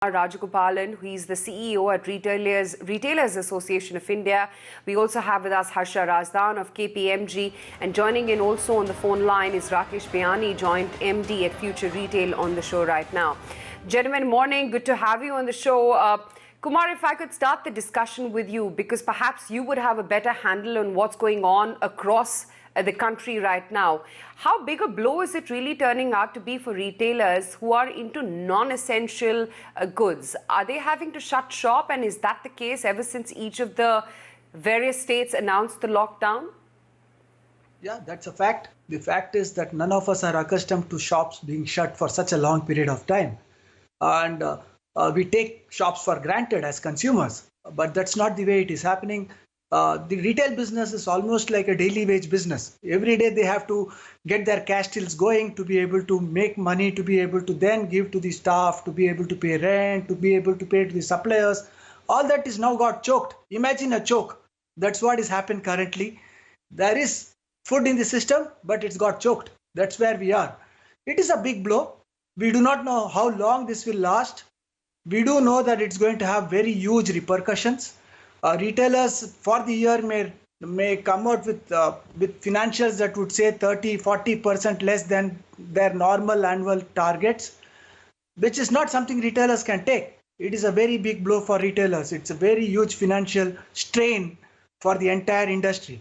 Rajagopalan, who is the CEO at Retailers Association of India. We also have with us Harsha Razdan of KPMG, and joining in also on the phone line is Rakesh Biyani, Joint MD at Future Retail, on the show right now. Gentlemen, morning. Good to have you on the show. Kumar, if I could start the discussion with you, because perhaps you would have a better handle on what's going on across the country right now. How big a blow is it really turning out to be for retailers who are into non-essential goods? Are they having to shut shop, and is that the case ever since each of the various states announced the lockdown? Yeah, that's a fact. The fact is that none of us are accustomed to shops being shut for such a long period of time. And we take shops for granted as consumers, but that's not the way it is happening. The retail business is almost like a daily wage business. Every day they have to get their cash tills going to be able to make money, to be able to then give to the staff, to be able to pay rent, to be able to pay to the suppliers. All that is now got choked. Imagine a choke. That's what is happened currently. There is food in the system, but it's got choked. That's where we are. It is a big blow. We do not know how long this will last. We do know that it's going to have very huge repercussions. Retailers for the year may come out with financials that would say 30-40% less than their normal annual targets, which is not something retailers can take. It is a very big blow for retailers. It's a very huge financial strain for the entire industry.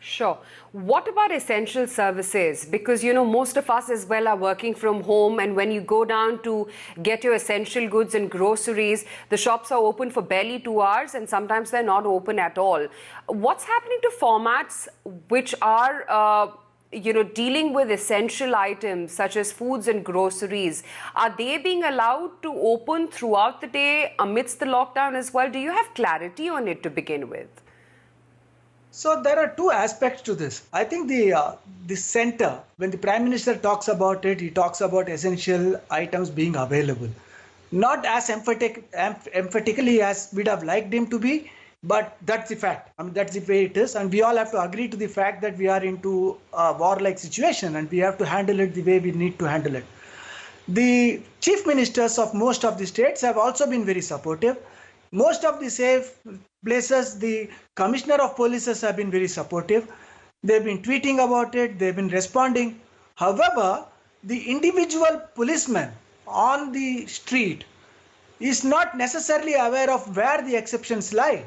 Sure. What about essential services? Because, you know, most of us as well are working from home, and when you go down to get your essential goods and groceries, the shops are open for barely 2 hours, and sometimes they're not open at all. What's happening to formats which are dealing with essential items such as foods and groceries? Are they being allowed to open throughout the day amidst the lockdown as well? Do you have clarity on it to begin with? So there are two aspects to this. I think the center, when the Prime Minister talks about it, he talks about essential items being available. Not as emphatically as we'd have liked him to be, but that's the fact. I mean, that's the way it is. And we all have to agree to the fact that we are into a warlike situation, and we have to handle it the way we need to handle it. The chief ministers of most of the states have also been very supportive. Most of the safe places, the commissioner of polices have been very supportive. They've been tweeting about it. They've been responding. However, the individual policeman on the street is not necessarily aware of where the exceptions lie.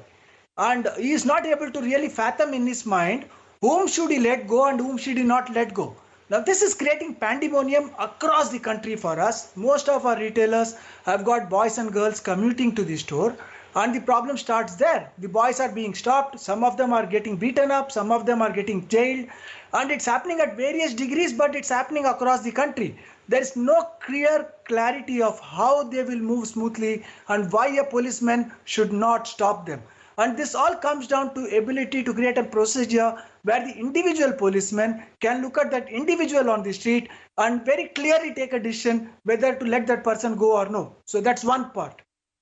And he is not able to really fathom in his mind whom should he let go and whom should he not let go. Now, this is creating pandemonium across the country for us. Most of our retailers have got boys and girls commuting to the store, and the problem starts there. The boys are being stopped. Some of them are getting beaten up. Some of them are getting jailed. And it's happening at various degrees, but it's happening across the country. There is no clear clarity of how they will move smoothly and why a policeman should not stop them. And this all comes down to ability to create a procedure where the individual policeman can look at that individual on the street and very clearly take a decision whether to let that person go or no. So that's one part.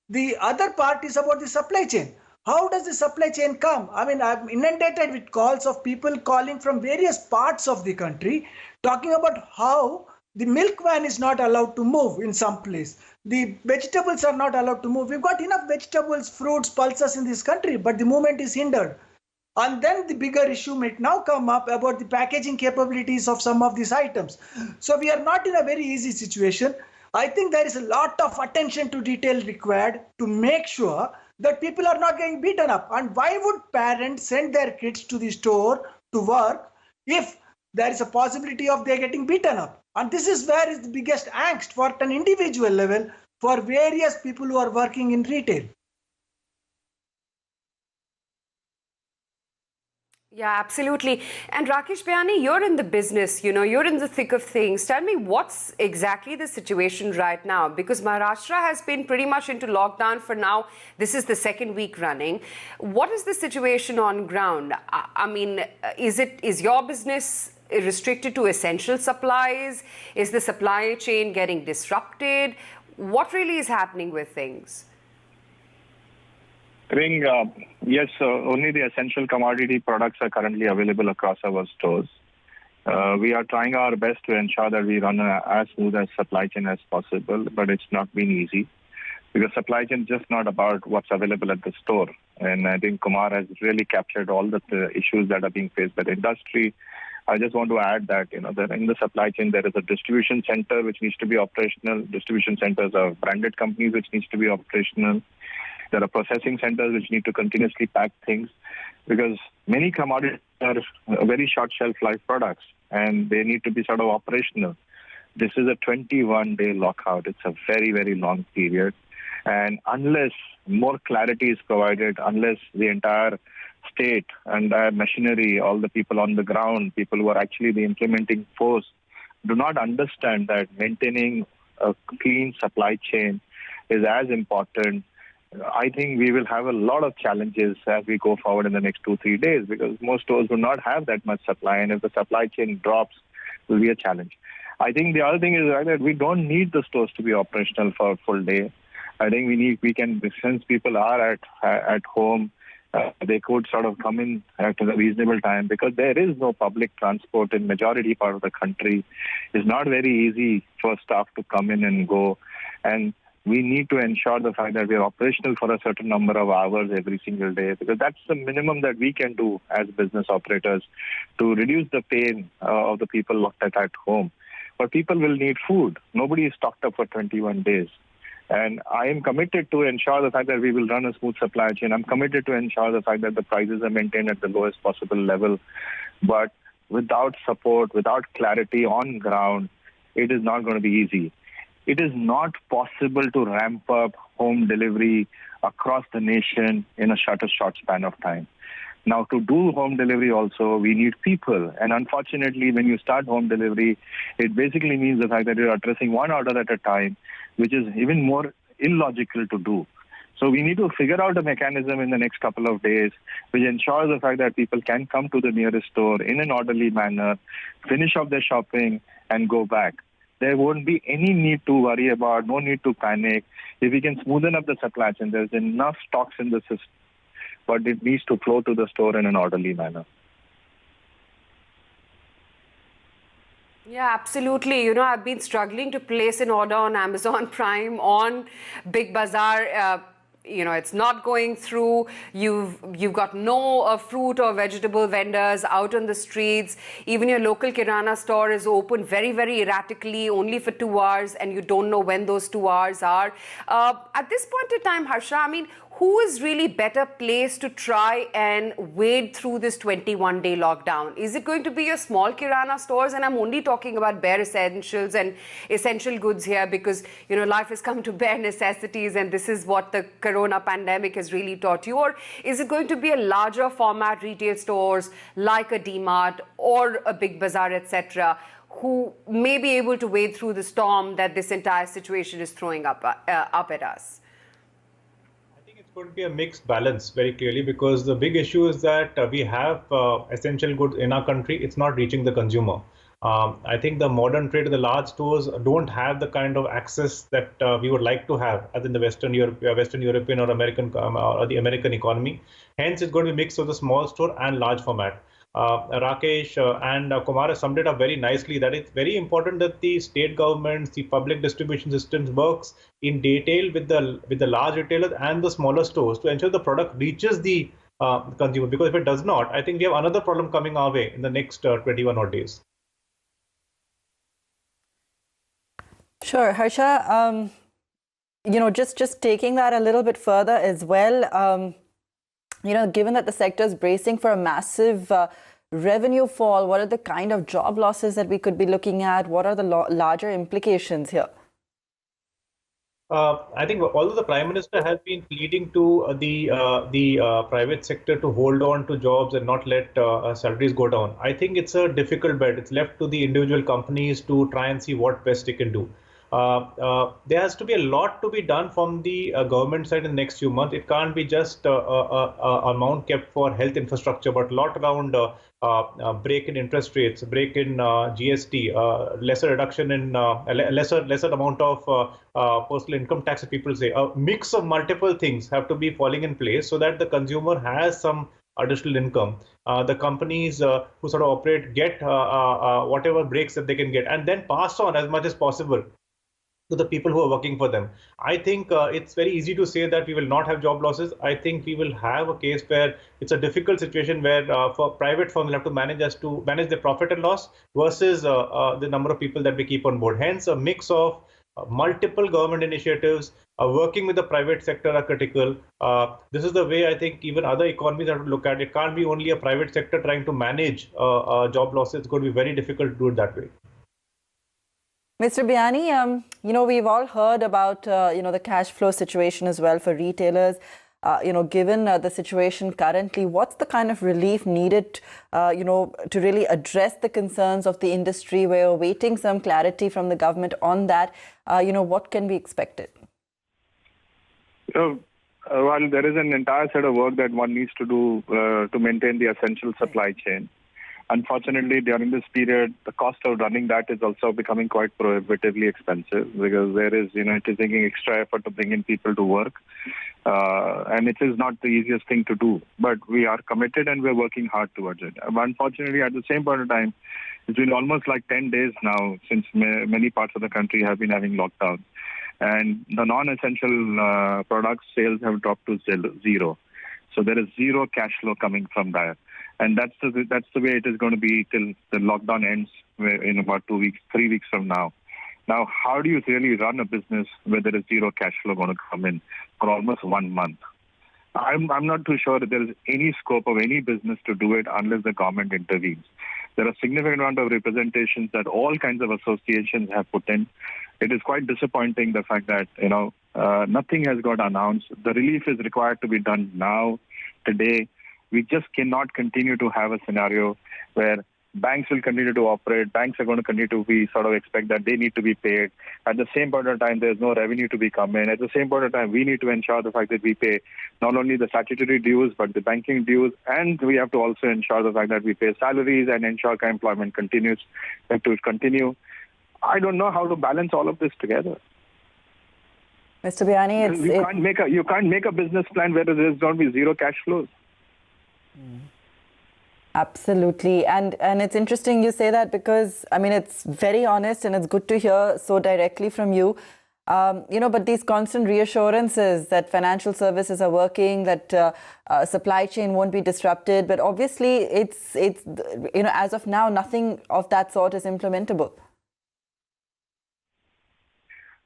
The other part is about the supply chain. How does the supply chain come? I mean, I'm inundated with calls of people calling from various parts of the country, talking about how the milk van is not allowed to move in some place. The vegetables are not allowed to move. We've got enough vegetables, fruits, pulses in this country, but the movement is hindered. And then the bigger issue might now come up about the packaging capabilities of some of these items. So we are not in a very easy situation. I think there is a lot of attention to detail required to make sure that people are not getting beaten up. And why would parents send their kids to the store to work if there is a possibility of they getting beaten up? And this is where is the biggest angst for an individual level for various people who are working in retail. Yeah, absolutely. And Rakesh Biyani, you're in the business, you're in the thick of things. Tell me, what's exactly the situation right now? Because Maharashtra has been pretty much into lockdown for now. This is the second week running. What is the situation on ground? I mean, is your business restricted to essential supplies? Is the supply chain getting disrupted? What really is happening with things? I think, yes, only the essential commodity products are currently available across our stores. We are trying our best to ensure that we run as smooth as supply chain as possible, but it's not been easy because supply chain is just not about what's available at the store. And I think Kumar has really captured all the issues that are being faced by the industry. I just want to add that, that in the supply chain, there is a distribution center which needs to be operational. Distribution centers are branded companies which needs to be operational. There are processing centers which need to continuously pack things because many commodities are very short shelf life products and they need to be sort of operational. This is a 21-day lockout. It's a very, very long period. And unless more clarity is provided, unless the entire state and machinery, all the people on the ground, people who are actually the implementing force, do not understand that maintaining a clean supply chain is as important, I think we will have a lot of challenges as we go forward in the next 2-3 days because most stores will not have that much supply. And if the supply chain drops, it will be a challenge. I think the other thing is that we don't need the stores to be operational for a full day. I think we can, since people are at home, they could sort of come in at a reasonable time because there is no public transport in majority part of the country. It's not very easy for staff to come in and go. And we need to ensure the fact that we are operational for a certain number of hours every single day because that's the minimum that we can do as business operators to reduce the pain of the people locked at home. But people will need food. Nobody is stocked up for 21 days. And I am committed to ensure the fact that we will run a smooth supply chain. I'm committed to ensure the fact that the prices are maintained at the lowest possible level. But without support, without clarity on ground, it is not going to be easy. It is not possible to ramp up home delivery across the nation in a short span of time. Now, to do home delivery also, we need people. And unfortunately, when you start home delivery, it basically means the fact that you're addressing one order at a time, which is even more illogical to do. So we need to figure out a mechanism in the next couple of days which ensures the fact that people can come to the nearest store in an orderly manner, finish off their shopping, and go back. There won't be any need to worry about, no need to panic. If we can smoothen up the supply chain, there's enough stocks in the system, but it needs to flow to the store in an orderly manner. Yeah, absolutely. I've been struggling to place an order on Amazon Prime, on Big Bazaar. It's not going through. You've got no fruit or vegetable vendors out on the streets. Even your local Kirana store is open very, very erratically, only for 2 hours, and you don't know when those 2 hours are. At this point in time, Harsha, who is really better placed to try and wade through this 21-day lockdown? Is it going to be your small Kirana stores? And I'm only talking about bare essentials and essential goods here because, life has come to bare necessities and this is what the corona pandemic has really taught you. Or is it going to be a larger format retail stores like a D-Mart or a Big Bazaar, etc., who may be able to wade through the storm that this entire situation is throwing up at us? Going to be a mixed balance very clearly because the big issue is that we have essential goods in our country. It's not reaching the consumer. I think the modern trade, the large stores don't have the kind of access that we would like to have as in the Western European or American or the American economy. Hence, it's going to be a mix of the small store and large format. Rakesh and Kumar have summed it up very nicely that it's very important that the state governments, the public distribution systems works in detail with the large retailers and the smaller stores to ensure the product reaches the consumer. Because if it does not, I think we have another problem coming our way in the next 21 odd days. Sure, Harsha. Just taking that a little bit further as well. Given that the sector is bracing for a massive revenue fall, what are the kind of job losses that we could be looking at? What are the larger implications here? I think although the Prime Minister has been pleading to the private sector to hold on to jobs and not let salaries go down, I think it's a difficult bet. It's left to the individual companies to try and see what best they can do. There has to be a lot to be done from the government side in the next few months. It can't be just amount kept for health infrastructure, but a lot around break in interest rates, break in GST, lesser reduction in lesser amount of personal income tax, that people say. A mix of multiple things have to be falling in place so that the consumer has some additional income. The companies who sort of operate get whatever breaks that they can get and then pass on as much as possible to the people who are working for them. I think it's very easy to say that we will not have job losses. I think we will have a case where it's a difficult situation where for private firms will have to manage their profit and loss versus the number of people that we keep on board. Hence, a mix of multiple government initiatives working with the private sector are critical. This is the way I think even other economies have to look at it. It can't be only a private sector trying to manage job losses. It's going to be very difficult to do it that way. Mr. Biyani, we've all heard about, the cash flow situation as well for retailers. Given the situation currently, what's the kind of relief needed, to really address the concerns of the industry? We're awaiting some clarity from the government on that. What can be expected? Well, there is an entire set of work that one needs to do to maintain the essential supply chain. Unfortunately, during this period, the cost of running that is also becoming quite prohibitively expensive because there is, it is taking extra effort to bring in people to work. And it is not the easiest thing to do. But we are committed and we're working hard towards it. Unfortunately, at the same point of time, it's been almost like 10 days now since many parts of the country have been having lockdowns. And the non-essential product sales have dropped to zero. So there is zero cash flow coming from that. And that's the way it is going to be till the lockdown ends in about 3 weeks from now. Now, how do you really run a business where there is zero cash flow going to come in for almost 1 month? I'm not too sure that there is any scope of any business to do it unless the government intervenes. There are significant amount of representations that all kinds of associations have put in. It is quite disappointing the fact that nothing has got announced. The relief is required to be done now, today. We just cannot continue to have a scenario where banks will continue to operate. Banks are going to continue to be expect that they need to be paid. At the same point of time, there's no revenue to be come in. At the same point of time, we need to ensure the fact that we pay not only the statutory dues, but the banking dues. And we have to also ensure the fact that we pay salaries and ensure employment continues to continue. I don't know how to balance all of this together. Mr. Biyani, you can't make a business plan where there's going to be zero cash flows. Absolutely. And it's interesting you say that because, it's very honest and it's good to hear so directly from you. But these constant reassurances that financial services are working, that supply chain won't be disrupted. But obviously, it's as of now, nothing of that sort is implementable.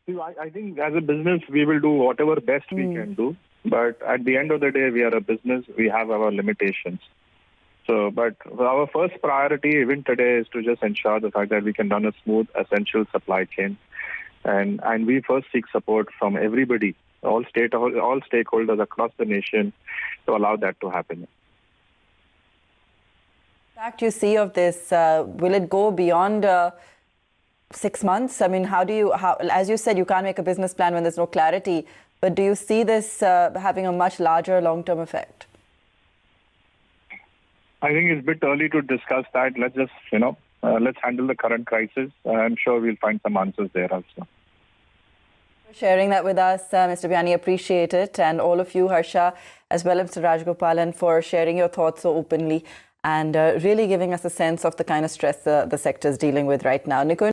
I think as a business, we will do whatever best we can do. But at the end of the day, we are a business. We have our limitations. But our first priority even today is to just ensure the fact that we can run a smooth, essential supply chain. And we first seek support from everybody, all stakeholders across the nation to allow that to happen. Impact you see of this, will it go beyond 6 months? How, as you said, you can't make a business plan when there's no clarity. But do you see this having a much larger long-term effect? I think it's a bit early to discuss that. Let's just, let's handle the current crisis. I'm sure we'll find some answers there also. For sharing that with us, Mr. Biyani, appreciate it. And all of you, Harsha, as well as Mr. Rajagopalan, for sharing your thoughts so openly and really giving us a sense of the kind of stress the sector is dealing with right now.